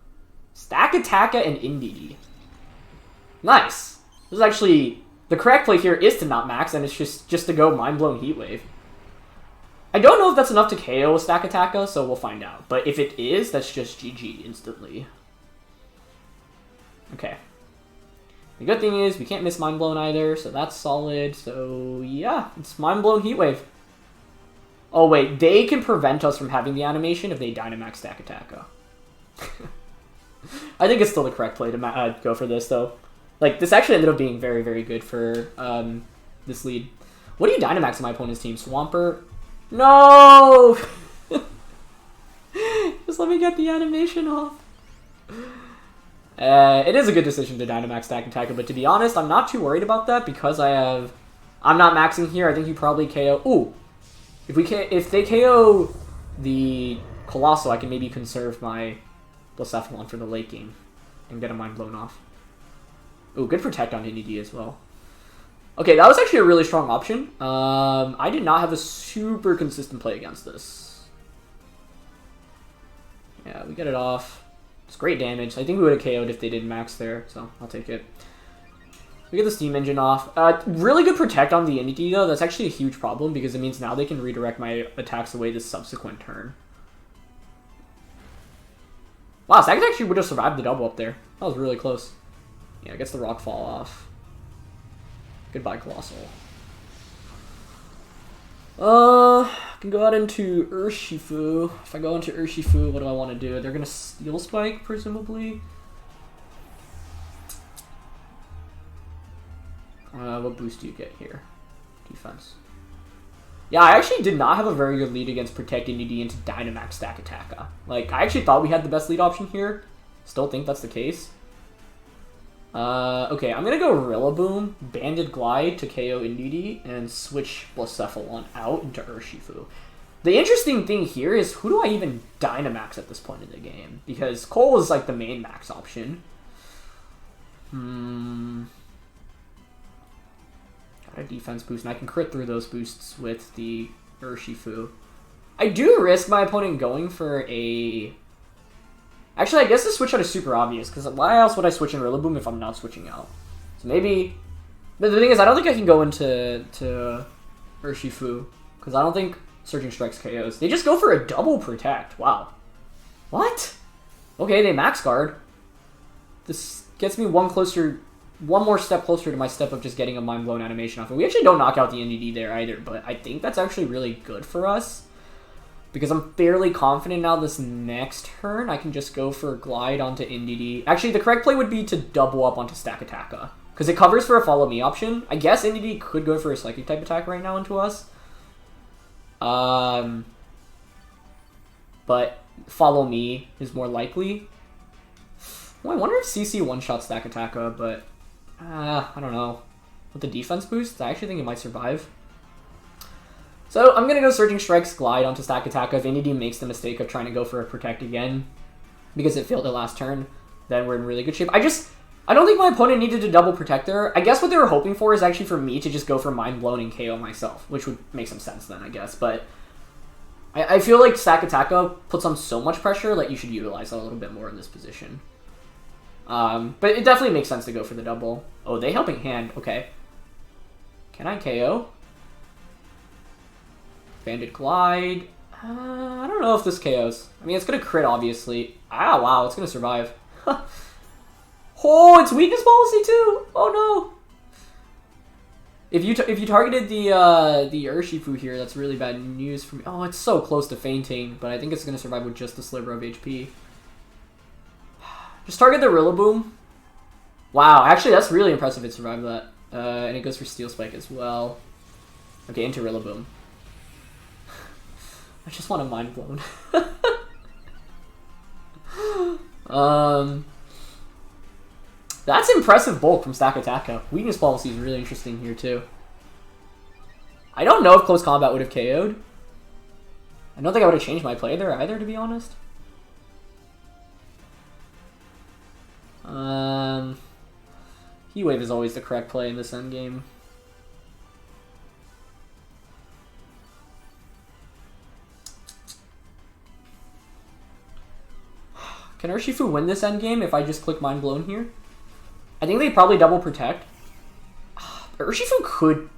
Stakataka and Indeedee. Nice. This is actually... The correct play here is to not max, and it's just to go Mind-Blown Heat Wave. I don't know if that's enough to KO Stakataka, so we'll find out. But if it is, that's just GG instantly. Okay. The good thing is we can't miss Mind Blown either, so that's solid. So yeah, it's Mind Blown Heat Wave. Oh wait, they can prevent us from having the animation if they Dynamax Stakataka. I think it's still the correct play to go for this though. Like, this actually ended up being very, very good for this lead. What do you Dynamax in my opponent's team? Swampert? No! Just let me get the animation off. It is a good decision to Dynamax Stakataka, but to be honest, I'm not too worried about that because I'm not maxing here. I think you probably KO... Ooh! If they KO the Coalossal, I can maybe conserve my Blacephalon for the late game and get a Mind Blown off. Ooh, good Protect on Indeedee as well. Okay, that was actually a really strong option. I did not have a super consistent play against this. Yeah, we get it off. It's great damage. I think we would have KO'd if they didn't max there, so I'll take it. We get the Steam Engine off. Really good Protect on the Indeedee, though. That's actually a huge problem because it means now they can redirect my attacks away this subsequent turn. Wow, Sagat actually would have survived the double up there. That was really close. Yeah, it gets the Rock Fall off. Goodbye, Coalossal. I can go out into Urshifu. If I go into Urshifu, what do I want to do? They're going to Steel Spike, presumably. What boost do you get here? Defense. Yeah, I actually did not have a very good lead against Protect Indeedee into Dynamax Stakataka. Like, I actually thought we had the best lead option here. Still think that's the case. Okay, I'm gonna go Rillaboom, Banded Glide to KO Indeedee, and switch Blacephalon out into Urshifu. The interesting thing here is, who do I even Dynamax at this point in the game? Because Cole is like the main max option. Got a defense boost, and I can crit through those boosts with the Urshifu. I do risk my opponent going for a... Actually, I guess the switch out is super obvious, because why else would I switch in Rillaboom if I'm not switching out? So maybe... But the thing is, I don't think I can go into Urshifu, because I don't think Surging Strikes KOs. They just go for a double Protect. Wow. What? Okay, they max guard. This gets me one more step closer to my step of just getting a Mind Blown animation off. And we actually don't knock out the Indeedee there either, but I think that's actually really good for us. Because I'm fairly confident now this next turn, I can just go for Glide onto Indeedee. Actually, the correct play would be to double up onto Stakataka. Because it covers for a Follow Me option. I guess Indeedee could go for a Psychic type attack right now into us. But Follow Me is more likely. Well, I wonder if CC one-shot Stakataka, but... I don't know. With the defense boost, I actually think it might survive. So I'm going to go Surging Strikes Glide onto Stakataka. If Indeedee makes the mistake of trying to go for a Protect again, because it failed the last turn, then we're in really good shape. I don't think my opponent needed to double Protect there. I guess what they were hoping for is actually for me to just go for Mind Blown and KO myself, which would make some sense then, I guess. But I feel like Stakataka puts on so much pressure that you should utilize that a little bit more in this position. But it definitely makes sense to go for the double. Oh, they Helping Hand. Okay. Can I KO? Banded Glide. I don't know if this KOs. I mean, it's going to crit, obviously. Ah, wow, it's going to survive. Oh, it's Weakness Policy, too! Oh, no! If you targeted the Urshifu here, that's really bad news for me. Oh, it's so close to fainting, but I think it's going to survive with just a sliver of HP. Just target the Rillaboom. Wow, actually, that's really impressive it survived that. And it goes for Steel Spike as well. Okay, into Rillaboom. I just want a Mind Blown. That's impressive bulk from Stakataka. Weakness Policy is really interesting here, too. I don't know if Close Combat would have KO'd. I don't think I would have changed my play there either, to be honest. Heat Wave is always the correct play in this endgame. Can Urshifu win this endgame if I just click Mind Blown here? I think they probably double protect. Urshifu could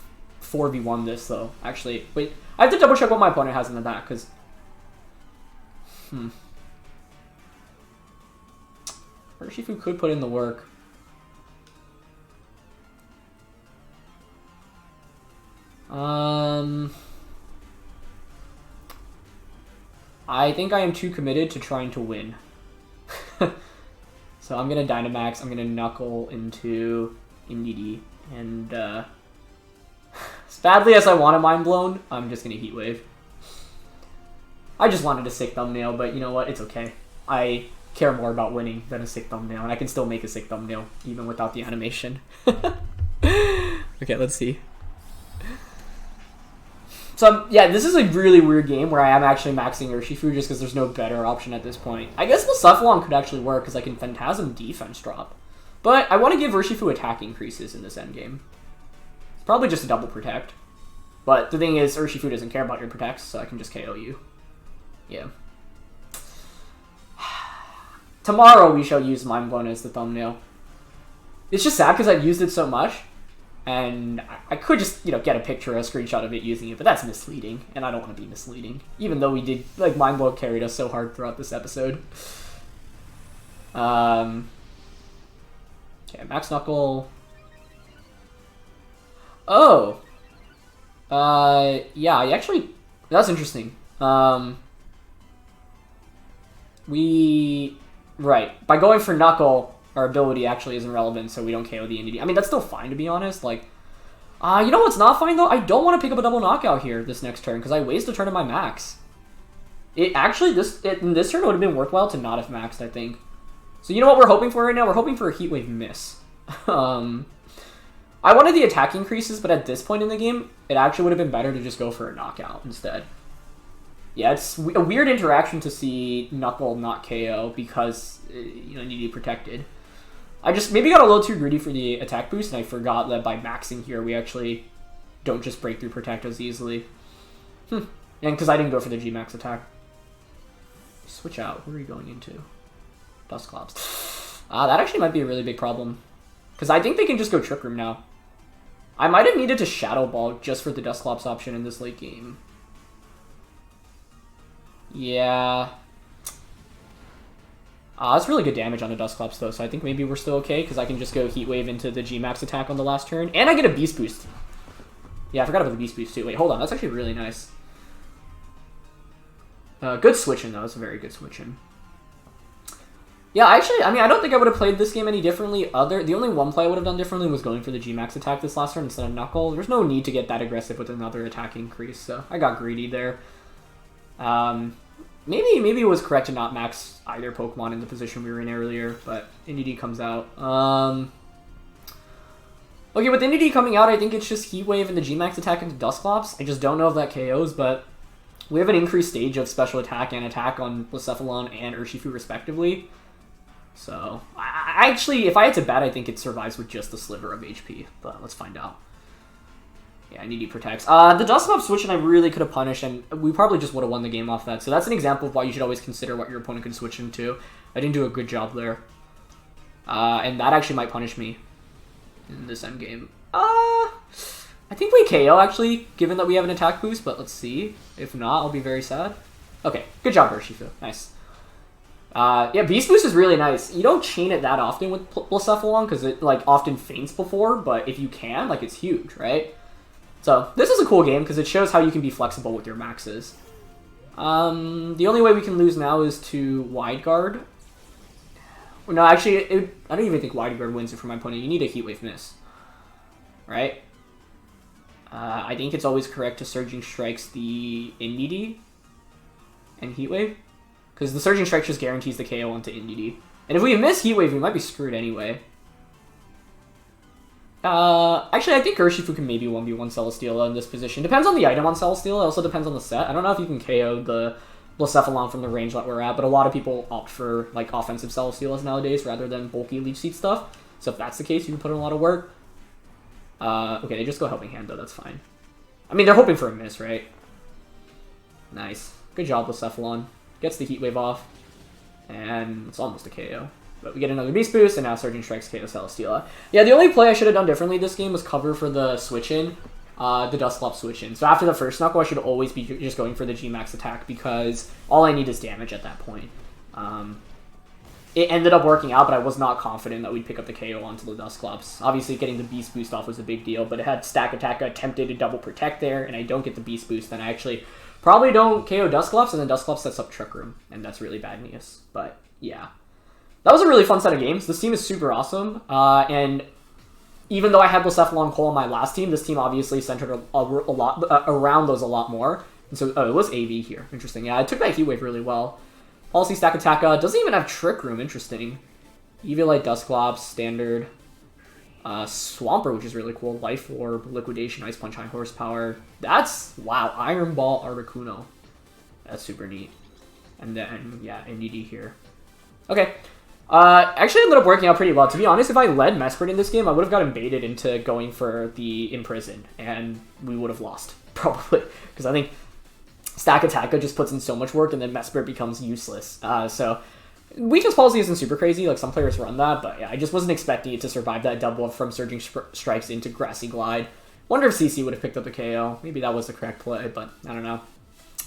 4v1 this, though. Actually, wait. I have to double check what my opponent has in the back, because... Urshifu could put in the work. I think I am too committed to trying to win. So I'm going to Dynamax, I'm going to Knuckle into Indeedee, and as badly as I want a Mind Blown, I'm just going to Heat Wave. I just wanted a sick thumbnail, but you know what? It's okay. I care more about winning than a sick thumbnail, and I can still make a sick thumbnail even without the animation. Okay, let's see. So, yeah, this is a really weird game where I am actually maxing Urshifu just because there's no better option at this point. I guess Blacephalon could actually work because I can Phantasm defense drop. But I want to give Urshifu attack increases in this endgame. It's probably just a double protect. But the thing is, Urshifu doesn't care about your protects, so I can just KO you. Yeah. Tomorrow we shall use Mind Blown as the thumbnail. It's just sad because I've used it so much. And I could just, you know, get a picture, a screenshot of it using it, but that's misleading, and I don't want to be misleading. Even though we did, like, Mind Blow carried us so hard throughout this episode. Okay, Max Knuckle. Oh! Yeah, I actually... That's interesting. Right. By going for Knuckle... Our ability actually isn't relevant, so we don't KO the Indeedee. I mean, that's still fine, to be honest. Like, you know what's not fine, though? I don't want to pick up a double knockout here this next turn, because I waste a turn of my max. It actually, in this turn, it would have been worthwhile to not have maxed, I think. So you know what we're hoping for right now? We're hoping for a Heat Wave miss. I wanted the attack increases, but at this point in the game, it actually would have been better to just go for a knockout instead. Yeah, it's a weird interaction to see Knuckle not KO, because, you know, Indeedee protected. I just maybe got a little too greedy for the attack boost, and I forgot that by maxing here, we actually don't just break through protect as easily. And because I didn't go for the G-Max attack. Switch out. What are you going into? Dusclops. That actually might be a really big problem. Because I think they can just go Trick Room now. I might have needed to Shadow Ball just for the Dusclops option in this late game. Yeah... that's really good damage on the Dusclops, though, so I think maybe we're still okay, because I can just go Heat Wave into the G-Max attack on the last turn, and I get a Beast Boost. Yeah, I forgot about the Beast Boost, too. Wait, hold on, that's actually really nice. Good switching, though. That's a very good switching. Yeah, actually, I mean, I don't think I would have played this game any differently. The only one play I would have done differently was going for the G-Max attack this last turn instead of Knuckle. There's no need to get that aggressive with another attack increase, so I got greedy there. Maybe it was correct to not max either Pokemon in the position we were in earlier, but Indeedee comes out. Okay, with Indeedee coming out, I think it's just Heat Wave and the G-Max attack into Dusclops. I just don't know if that KOs, but we have an increased stage of special attack and attack on Blacephalon and Urshifu respectively. So, I actually, if I had to bet, I think it survives with just a sliver of HP, but let's find out. Yeah, Indeedee protects. The Dusclops switch and I really could have punished, and we probably just would have won the game off that. So that's an example of why you should always consider what your opponent can switch into. I didn't do a good job there. And that actually might punish me in this endgame. I think we KO, actually, given that we have an attack boost, but let's see. If not, I'll be very sad. Okay, good job, Urshifu. Nice. Yeah, Beast Boost is really nice. You don't chain it that often with Blacephalon, because it, like, often faints before, but if you can, like, it's huge, right? So, this is a cool game, because it shows how you can be flexible with your maxes. The only way we can lose now is to Wide Guard. No, actually, I don't even think Wide Guard wins it for my opponent. You need a Heat Wave miss. Right? I think it's always correct to Surging Strikes the Indeedee and Heat Wave. Because the Surging Strike just guarantees the KO onto Indeedee. And if we miss Heat Wave, we might be screwed anyway. Actually, I think Urshifu can maybe 1v1 Celesteela in this position. Depends on the item on Celesteela. It also depends on the set. I don't know if you can KO the Blacephalon from the range that we're at, but a lot of people opt for, like, offensive Celesteelas nowadays rather than bulky Leech Seed stuff. So if that's the case, you can put in a lot of work. Okay, they just go Helping Hand, though. That's fine. I mean, they're hoping for a miss, right? Nice. Good job, Blacephalon. Gets the Heat Wave off. And it's almost a KO. But we get another Beast Boost, and now Surging Strikes KO Celesteela. Yeah, the only play I should have done differently this game was cover for the switch-in, the Dusclops switch-in. So after the first knuckle, I should always be just going for the G-Max attack because all I need is damage at that point. It ended up working out, but I was not confident that we'd pick up the KO onto the Dusclops. Obviously, getting the Beast Boost off was a big deal, but it had Stakataka attempted to double protect there, and I don't get the Beast Boost, then I actually probably don't KO Dusclops, and then Dusclops sets up Trick Room, and that's really bad news. But yeah. That was a really fun set of games. This team is super awesome, and even though I had Blacephalon Coalossal on my last team, this team obviously centered a lot around those a lot more. And so, it was AV here. Interesting. Yeah, I took that Heat Wave really well. Policy Stakataka doesn't even have Trick Room. Interesting. Eviolite, Dusclops, Standard. Swampert, which is really cool. Life Orb, Liquidation, Ice Punch, High Horsepower. That's, wow, Iron Ball, Articuno. That's super neat. And then, yeah, Indeedee here. Okay. Actually ended up working out pretty well. To be honest, if I led Mesprit in this game, I would have gotten baited into going for the Imprison, and we would have lost, probably. Because I think Stakataka just puts in so much work, and then Mesprit becomes useless. So, Weakness Policy isn't super crazy, like some players run that, but yeah, I just wasn't expecting it to survive that double from Surging Strikes into Grassy Glide. Wonder if CC would have picked up the KO. Maybe that was the correct play, but I don't know.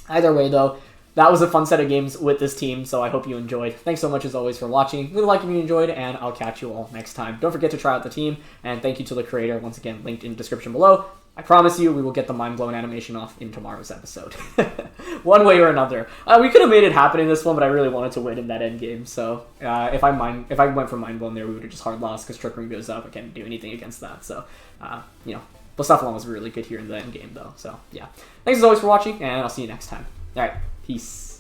Either way, though, that was a fun set of games with this team, so I hope you enjoyed. Thanks so much, as always, for watching. Leave a like if you enjoyed, and I'll catch you all next time. Don't forget to try out the team, and thank you to the creator, once again, linked in the description below. I promise you, we will get the mind-blown animation off in tomorrow's episode. One way or another. We could have made it happen in this one, but I really wanted to win in that end game, so if I went for mind-blown there, we would have just hard lost, because Trick Room goes up. I can't do anything against that, so, you know. Blacephalon was really good here in the end game, though, so, yeah. Thanks, as always, for watching, and I'll see you next time. Alright. Peace.